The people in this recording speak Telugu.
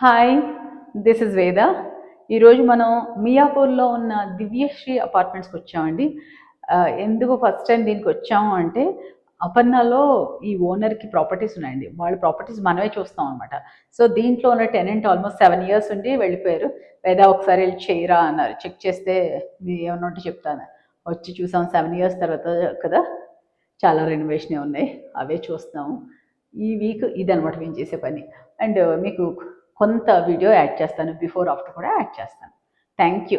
హాయ్, దిస్ ఇస్ వేద. ఈరోజు మనం మియాపూర్లో ఉన్న దివ్యశ్రీ అపార్ట్మెంట్స్కి వచ్చామండి. ఎందుకు ఫస్ట్ టైం దీనికి వచ్చాము అంటే అపర్ణలో ఈ ఓనర్కి ప్రాపర్టీస్ ఉన్నాయండి. వాళ్ళ ప్రాపర్టీస్ మనమే చూస్తాం అనమాట. సో దీంట్లో ఉన్న టెనెంట్ ఆల్మోస్ట్ 7 years ఉండి వెళ్ళిపోయారు. వేద ఒకసారి వెళ్ళి చేయరా అన్నారు. చెక్ చేస్తే మీరు ఏమన్నా ఉంటే చెప్తాను. వచ్చి చూసాం 7 years తర్వాత కదా, చాలా రెనోవేషన్ ఉన్నాయి, అవే చూస్తాము. ఈ వీక్ ఇదనమాట మేము చేసే పని. అండ్ మీకు కొంత వీడియో యాడ్ చేస్తాను, బిఫోర్ ఆఫ్టర్ కూడా యాడ్ చేస్తాను. Thank you.